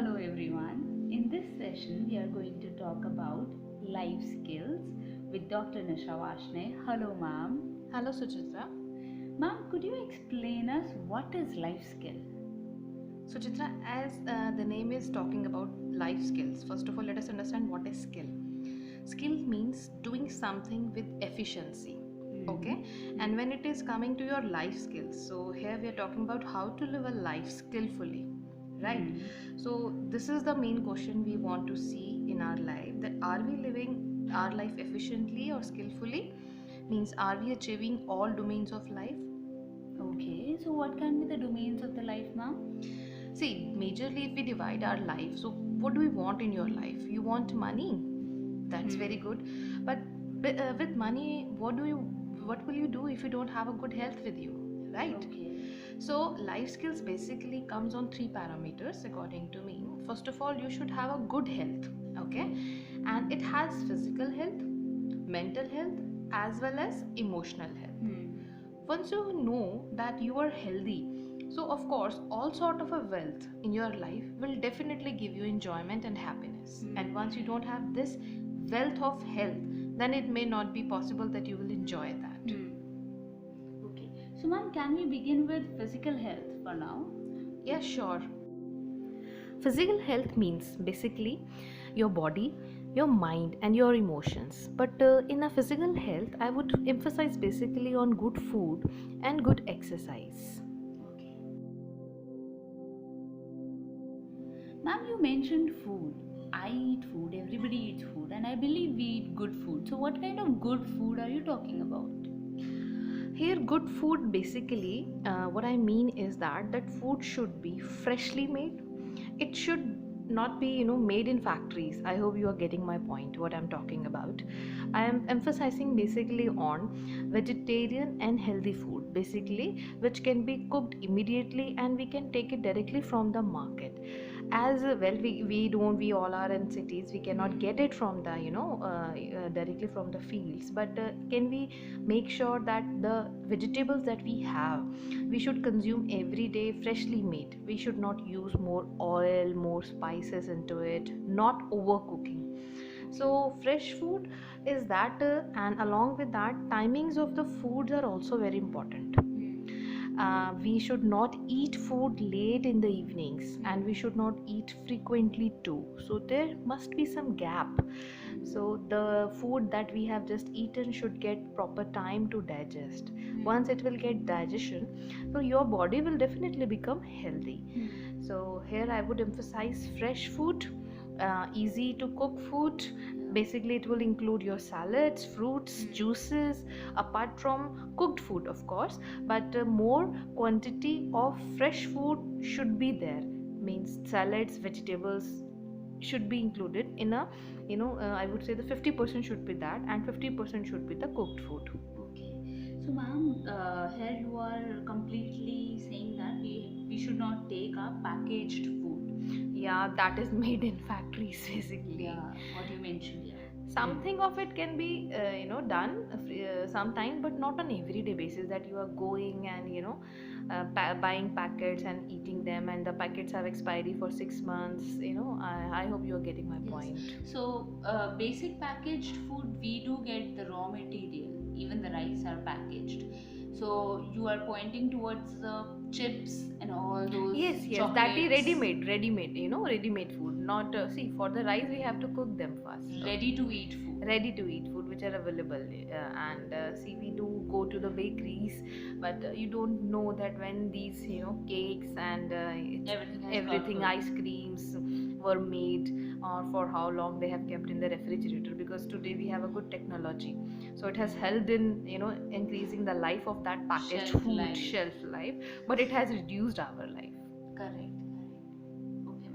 Hello everyone. In this session, we are going to talk about life skills with Dr. Nisha Vashne. Hello, ma'am. Hello Suchitra. Ma'am, could you explain us what is life skill? Suchitra, as the name is talking about life skills, first of all, let us understand what is skill. Skill means doing something with efficiency. Okay, and when it is coming to your life skills, so here we are talking about how to live a life skillfully, right? So, this is the main question we want to see in our life, that are we living our life efficiently or skillfully? Means, are we achieving all domains of life? Okay, so what can be the domains of the life, ma'am? See, majorly if we divide our life, so what do we want in your life? You want money? That's very good. But with money, what will you do if you don't have a good health with you, right? Okay. So life skills basically comes on three parameters according to me. First of all, you should have a good health, okay? And it has physical health, mental health, as well as emotional health. Once you know that you are healthy, so of course all sort of a wealth in your life will definitely give you enjoyment and happiness. And once you don't have this wealth of health, then it may not be possible that you will enjoy that. Okay. So, ma'am, can we begin with physical health for now? Yeah, sure. Physical health means basically your body, your mind, and your emotions. But in a physical health, I would emphasize basically on good food and good exercise. Okay. Ma'am, you mentioned food. I eat food, everybody eats food, and I believe we eat good food. So, what kind of good food are you talking about? Here, good food basically, what I mean is that food should be freshly made. It should not be made in factories. I hope you are getting my point. What I'm talking about, I am emphasizing basically on vegetarian and healthy food, basically which can be cooked immediately and we can take it directly from the market. As well, we all are in cities, we cannot get it from the directly from the fields, but can we make sure that the vegetables that we have, we should consume every day freshly made. We should not use more oil, more spices into it, not overcooking. So fresh food is that, and along with that, timings of the foods are also very important. We should not eat food late in the evenings, and we should not eat frequently too. So there must be some gap. So the food that we have just eaten should get proper time to digest. Once it will get digestion, so your body will definitely become healthy. So here I would emphasize fresh food, easy to cook food. Basically it will include your salads, fruits, juices, apart from cooked food of course, but more quantity of fresh food should be there. Means salads, vegetables should be included in a, I would say the 50% should be that, and 50% should be the cooked food. Okay. So, ma'am, here you are completely saying that we should not take our packaged food. Yeah, that is made in factories basically. Yeah, what you mentioned. Yeah. Something of it can be done sometime, but not on everyday basis, that you are going and buying packets and eating them, and the packets have expiry for 6 months. I hope you are getting my point. So, basic packaged food, we do get the raw material. Even the rice are packaged. So, you are pointing towards the chips and all those. Yes, that is ready-made food. Not see, for the rice we have to cook them first. Ready to eat food. Ready to eat food which are available, and see, we do go to the bakeries, but you don't know that when these cakes and everything ice creams were made, or for how long they have kept in the refrigerator, because today we have a good technology, so it has helped in increasing the life of that packaged food shelf life, but it has reduced our life. Correct. Okay,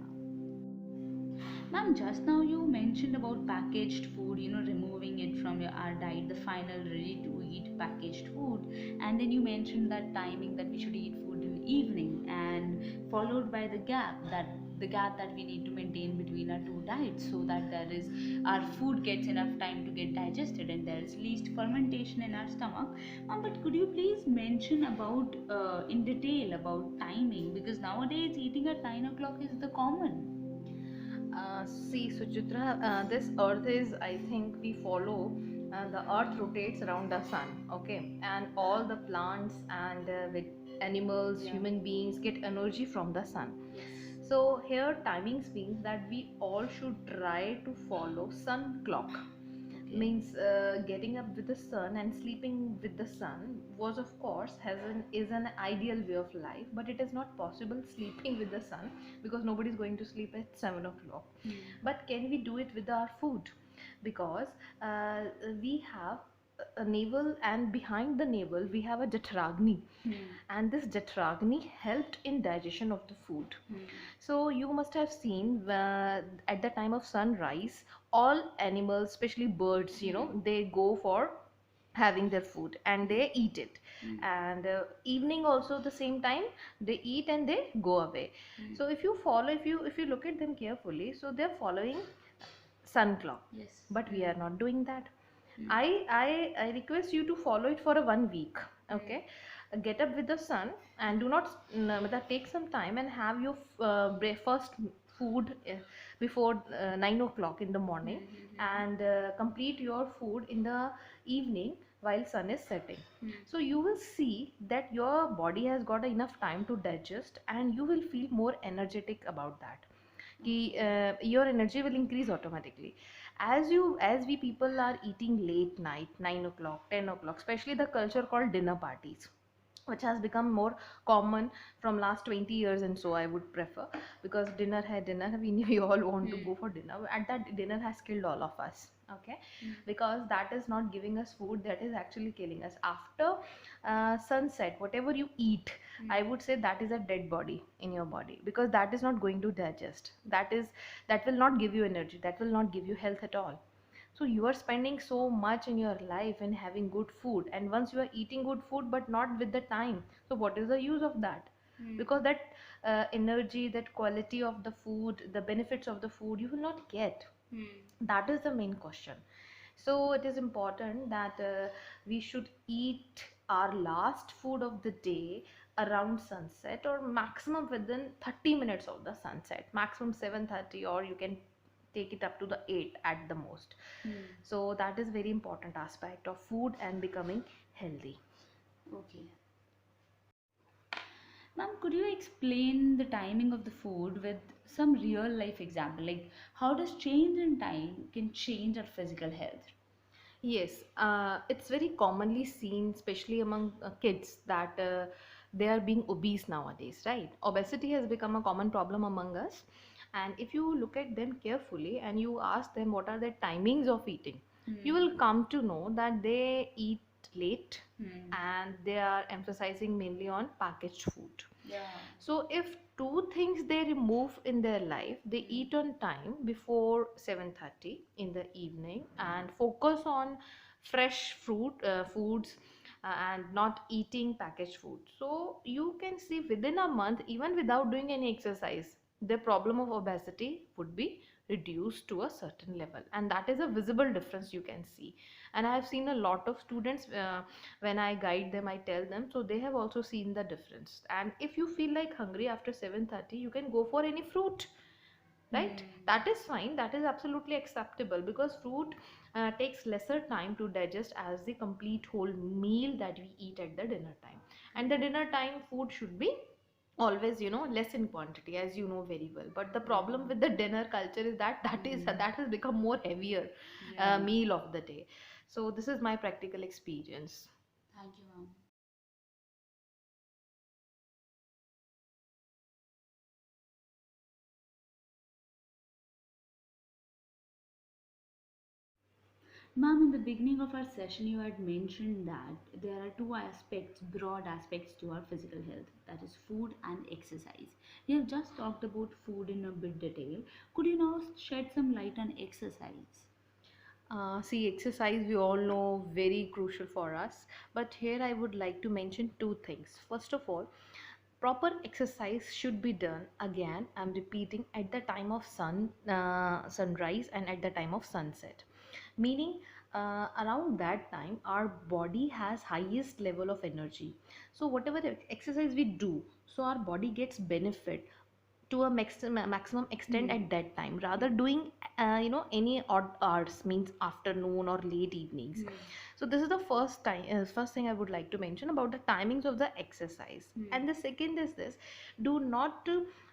ma'am, just now you mentioned about packaged food, removing it from our diet, the final ready to eat packaged food, and then you mentioned that timing that we should eat food in the evening, and followed by the gap that we need to maintain between our two diets, so that our food gets enough time to get digested and there is least fermentation in our stomach. But could you please mention about in detail about timing, because nowadays eating at 9 o'clock is the common. See, Suchitra, this earth is, I think, we follow, the earth rotates around the sun, okay? And all the plants and with animals, Yeah. human beings get energy from the sun. Yes. So, here timings means that we all should try to follow sun clock. Okay. Means getting up with the sun and sleeping with the sun was, of course, is an ideal way of life, but it is not possible sleeping with the sun because nobody is going to sleep at 7 o'clock. Hmm. But can we do it with our food? Because uh, we have a navel, and behind the navel we have a Jatragni, Hmm. and this Jatragni helped in digestion of the food. Hmm. So you must have seen at the time of sunrise, all animals, especially birds, they go for having their food and they eat it. Hmm. And evening also the same time they eat and they go away. Hmm. So if you follow, if you look at them carefully, so they're following sun clock, Yes. but we are not doing that. Hmm. I request you to follow it for a 1 week. Okay, get up with the sun and do not take some time and have your breakfast food before 9 o'clock in the morning, and complete your food in the evening while sun is setting. Hmm. So you will see that your body has got enough time to digest and you will feel more energetic about that. Your energy will increase automatically as we people are eating late night, 9 o'clock, 10 o'clock, especially the culture called dinner parties, which has become more common from last 20 years, and so I would prefer, because dinner we all want to go for dinner, and that dinner has killed all of us. Okay, because that is not giving us food, that is actually killing us. After sunset, whatever you eat, I would say that is a dead body in your body, because that is not going to digest. That will not give you energy, that will not give you health at all. So you are spending so much in your life in having good food, and once you are eating good food but not with the time, so what is the use of that? Because that energy, that quality of the food, the benefits of the food, you will not get. That is the main question. So it is important that we should eat our last food of the day around sunset, or maximum within 30 minutes of the sunset, maximum 7:30, or you can take it up to the 8 at the most. So that is very important aspect of food and becoming healthy. Okay. Ma'am, could you explain the timing of the food with some real life example? Like, how does change in time can change our physical health? Yes, it's very commonly seen, especially among kids, that they are being obese nowadays, right? Obesity has become a common problem among us. And if you look at them carefully and you ask them what are their timings of eating, you will come to know that they eat late and they are emphasizing mainly on packaged food. Yeah. So if two things they remove in their life, they eat on time before 7:30 in the evening and focus on fresh foods, and not eating packaged food. So you can see within a month, even without doing any exercise, the problem of obesity would be reduced to a certain level, and that is a visible difference you can see. And I have seen a lot of students, when I guide them, I tell them, so they have also seen the difference. And if you feel like hungry after 7:30, you can go for any fruit, right? That is fine, that is absolutely acceptable, because fruit takes lesser time to digest as the complete whole meal that we eat at the dinner time. And the dinner time food should be always, less in quantity, as you know very well. But the problem with the dinner culture is that that has become more heavier Yeah. meal of the day. So this is my practical experience. Thank you, ma'am. Ma'am, in the beginning of our session, you had mentioned that there are two aspects, broad aspects to our physical health, that is food and exercise. You have just talked about food in a bit detail. Could you now shed some light on exercise? See, exercise we all know very crucial for us, but here I would like to mention two things. First of all, proper exercise should be done, again I'm repeating, at the time of sunrise and at the time of sunset, meaning around that time our body has highest level of energy. So whatever exercise we do, so our body gets benefit to a maximum extent Hmm. at that time, rather doing any odd hours, means afternoon or late evenings. Hmm. So this is the first thing I would like to mention about the timings of the exercise. Hmm. And the second is this: do not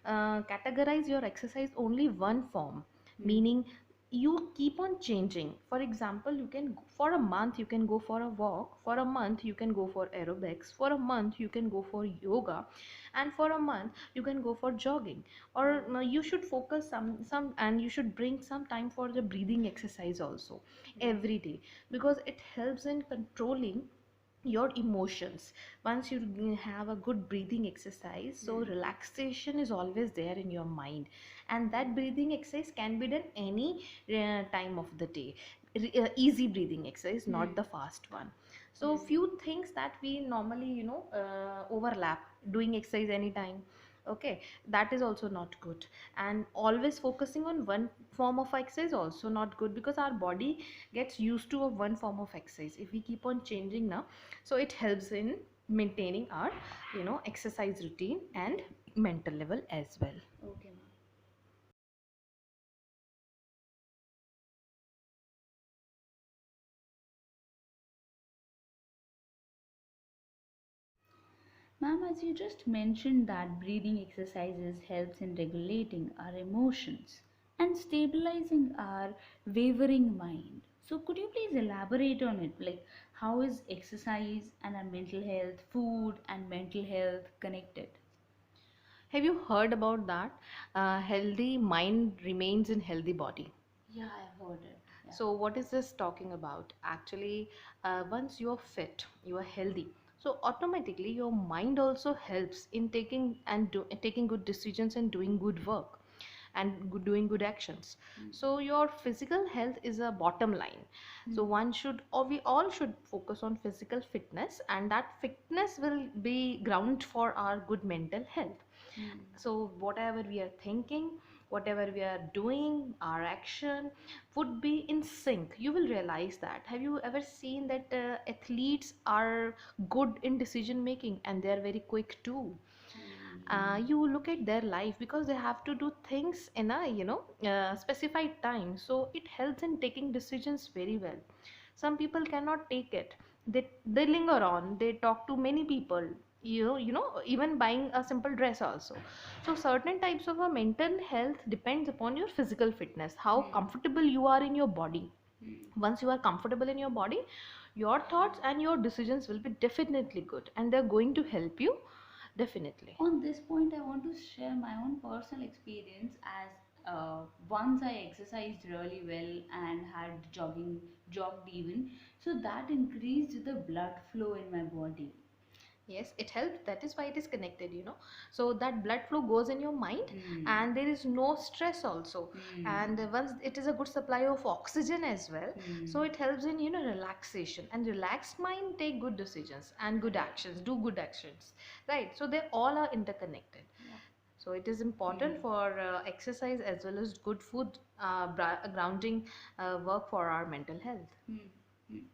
categorize your exercise only one form, Hmm. meaning you keep on changing. For example, you can for a month you can go for a walk, for a month you can go for aerobics, for a month you can go for yoga, and for a month you can go for jogging. Or you should focus some and you should bring some time for the breathing exercise also Hmm. every day, because it helps in controlling your emotions. Once you have a good breathing exercise, so Hmm. relaxation is always there in your mind, and that Hmm. breathing exercise can be done any time of the day. Easy breathing exercise, not Hmm. the fast one. So Hmm. few things that we normally overlap, doing exercise anytime, okay, that is also not good. And always focusing on one form of exercise also not good, because our body gets used to a one form of exercise. If we keep on changing now, so it helps in maintaining our exercise routine and Okay. mental level as well. Okay, ma'am. Ma'am, as you just mentioned that breathing exercises helps in regulating our emotions and stabilizing our wavering mind. So could you please elaborate on it? Like how is exercise and our mental health, food and mental health connected? Have you heard about that? Healthy mind remains in healthy body. Yeah, I've heard it. Yeah. So what is this talking about? Actually, once you are fit, you are healthy. So automatically your mind also helps in taking good decisions and doing good work and doing good actions. Mm. So your physical health is a bottom line. So Mm. one should, or we all should focus on physical fitness, and that fitness will be ground for our good mental health. Mm. So whatever we are thinking, whatever we are doing, our action would be in sync. You will realize that. Have you ever seen that athletes are good in decision making and they are very quick too? You look at their life, because they have to do things in a specified time, so it helps in taking decisions very well. Some people cannot take it. They linger on, they talk to many people, even buying a simple dress also. So certain types of a mental health depends upon your physical fitness, how Mm. comfortable you are in your body. Mm. Once you are comfortable in your body, your thoughts and your decisions will be definitely good, and they're going to help you definitely. On this point, I want to share my own personal experience as once I exercised really well and had jogged even, so that increased the blood flow in my body. Yes, it helps. That is why it is connected. So that blood flow goes in your mind, Hmm. and there is no stress also. Hmm. And once it is a good supply of oxygen as well, Hmm. so it helps in relaxation. And relaxed mind take good decisions and good Right. actions, do good actions, right? So they all are interconnected. Yeah. So it is important Hmm. for exercise as well as good food, grounding work for our mental health. Hmm. Hmm.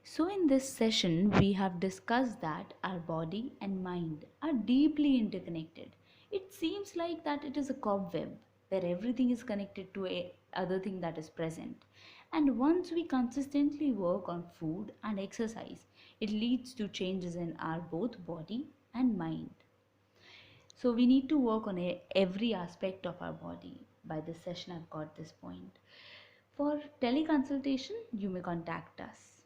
So, in this session, we have discussed that our body and mind are deeply interconnected. It seems like that it is a cobweb where everything is connected to a other thing that is present. And once we consistently work on food and exercise, it leads to changes in our both body and mind. So we need to work on every aspect of our body. By this session, I've got this point. For teleconsultation, you may contact us.